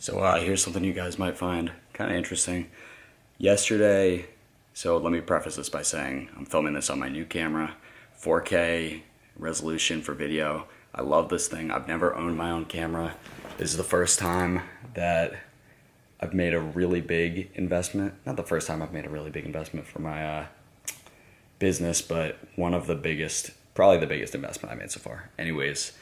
So here's something you guys might find kind of interesting. Yesterday, so let me preface this by saying I'm filming this on my new camera, 4K resolution for video. I love this thing. I've never owned my own camera. This is the first time that I've made a really big investment. Not the first time I've made a really big investment for my business, but one of the biggest, probably the biggest investment I made so far. Anyways,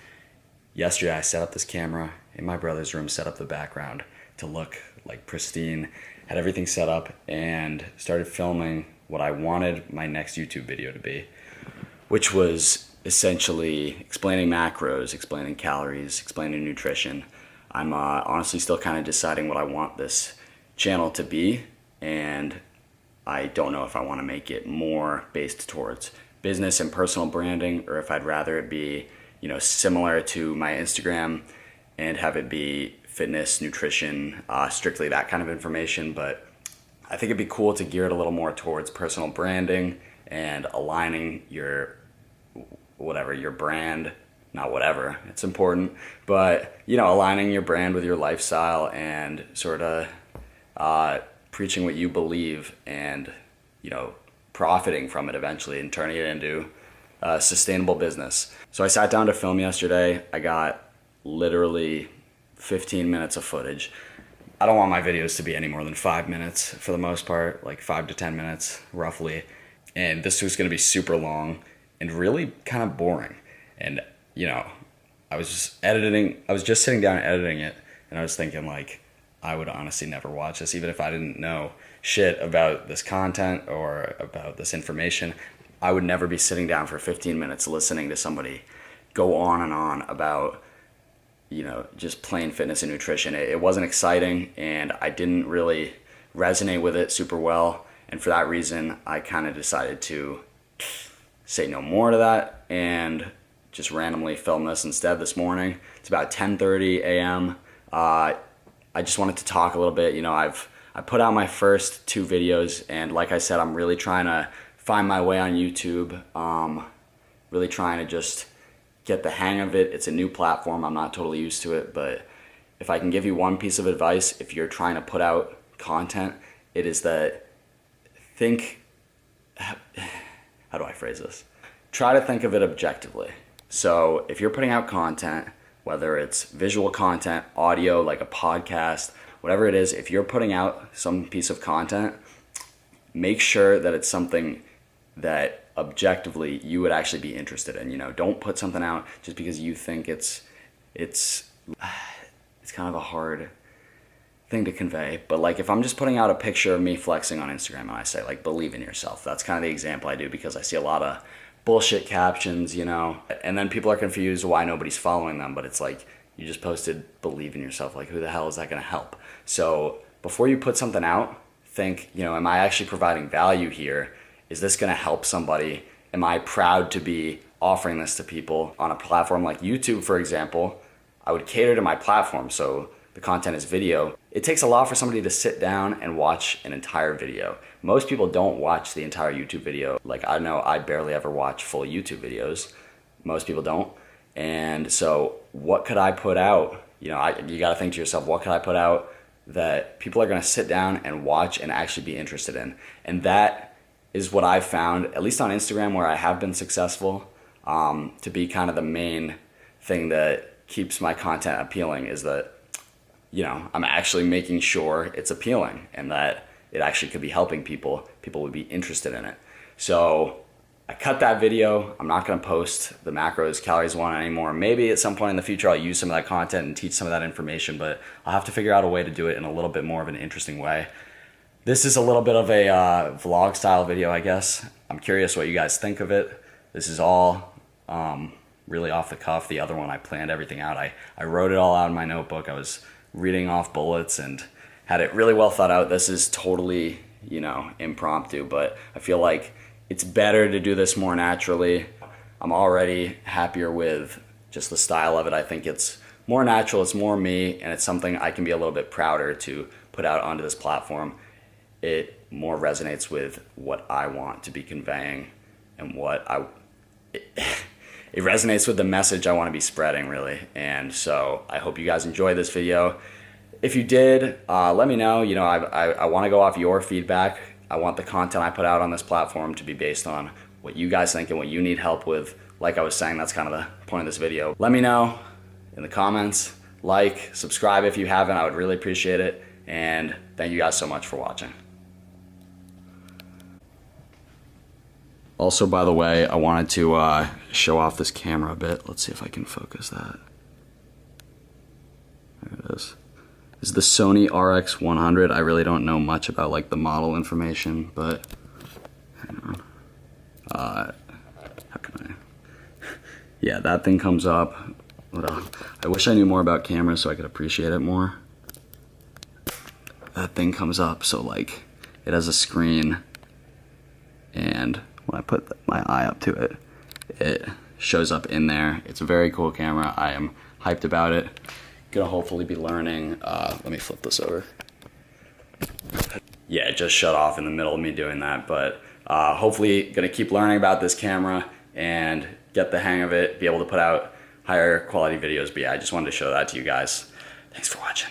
yesterday I set up this camera in my brother's room, set up the background to look like pristine, had everything set up, and started filming what I wanted my next YouTube video to be, which was essentially explaining macros, explaining calories, explaining nutrition. I'm honestly still kind of deciding what I want this channel to be, and I don't know if I want to make it more based towards business and personal branding, or if I'd rather it be, similar to my Instagram and have it be fitness, nutrition, strictly that kind of information. But I think it'd be cool to gear it a little more towards personal branding and aligning your brand, not whatever, it's important, but aligning your brand with your lifestyle and sort of preaching what you believe and profiting from it eventually and turning it into a sustainable business. So I sat down to film yesterday. I got literally 15 minutes of footage. I don't want my videos to be any more than 5 minutes for the most part, like 5 to 10 minutes roughly. And this was going to be super long and really kind of boring. And I was just sitting down and editing it, and I was thinking, like, I would honestly never watch this, even if I didn't know shit about this content or about this information. I would never be sitting down for 15 minutes listening to somebody go on and on about, just plain fitness and nutrition. It wasn't exciting, and I didn't really resonate with it super well. And for that reason, I kind of decided to say no more to that and just randomly film this instead this morning. It's about 10:30 a.m. I just wanted to talk a little bit. I put out my first 2 videos, and like I said, I'm really trying to find my way on YouTube. Really trying to just get the hang of it. It's a new platform. I'm not totally used to it, but if I can give you one piece of advice, if you're trying to put out content, it is that how do I phrase this? Try to think of it objectively. So if you're putting out content, whether it's visual content, audio, like a podcast, whatever it is, if you're putting out some piece of content, make sure that it's something that objectively you would actually be interested in. Don't put something out just because you think it's kind of a hard thing to convey. But like, if I'm just putting out a picture of me flexing on Instagram and I say, like, believe in yourself, that's kind of the example I do, because I see a lot of bullshit captions, and then people are confused why nobody's following them. But it's like, you just posted believe in yourself. Like, who the hell is that going to help? So before you put something out, think, am I actually providing value here? Is this going to help somebody? Am I proud to be offering this to people on a platform like YouTube, for example? I would cater to my platform, so the content is video. It takes a lot for somebody to sit down and watch an entire video. Most people don't watch the entire YouTube video. Like, I know I barely ever watch full YouTube videos. Most people don't. And so what could I put out? You got to think to yourself, what could I put out that people are going to sit down and watch and actually be interested in? And that is what I've found, at least on Instagram, where I have been successful, to be kind of the main thing that keeps my content appealing, is that I'm actually making sure it's appealing and that it actually could be helping people. People would be interested in it. So I cut that video. I'm not going to post the macros calories one anymore. Maybe at some point in the future I'll use some of that content and teach some of that information, but I'll have to figure out a way to do it in a little bit more of an interesting way. This is a little bit of a vlog style video, I guess. I'm curious what you guys think of it. This is all really off the cuff. The other one, I planned everything out. I wrote it all out in my notebook. I was reading off bullets and had it really well thought out. This is totally, impromptu, but I feel like it's better to do this more naturally. I'm already happier with just the style of it. I think it's more natural, it's more me, and it's something I can be a little bit prouder to put out onto this platform. It more resonates with what I want to be conveying and it resonates with the message I want to be spreading, really. And so I hope you guys enjoy this video. If you did, let me know. You know, I want to go off your feedback. I want the content I put out on this platform to be based on what you guys think and what you need help with. Like I was saying, that's kind of the point of this video. Let me know in the comments. Like, subscribe if you haven't. I would really appreciate it. And thank you guys so much for watching. Also, by the way, I wanted to show off this camera a bit. Let's see if I can focus that. There it is. This is the Sony RX100. I really don't know much about like the model information, but hang on. How can I? Yeah, that thing comes up. What else? I wish I knew more about cameras so I could appreciate it more. That thing comes up, so like it has a screen, and when I put my eye up to it, it shows up in there. It's a very cool camera. I am hyped about it. Gonna hopefully be learning. Let me flip this over. Yeah, it just shut off in the middle of me doing that, but hopefully gonna keep learning about this camera and get the hang of it, be able to put out higher quality videos. But yeah, I just wanted to show that to you guys. Thanks for watching.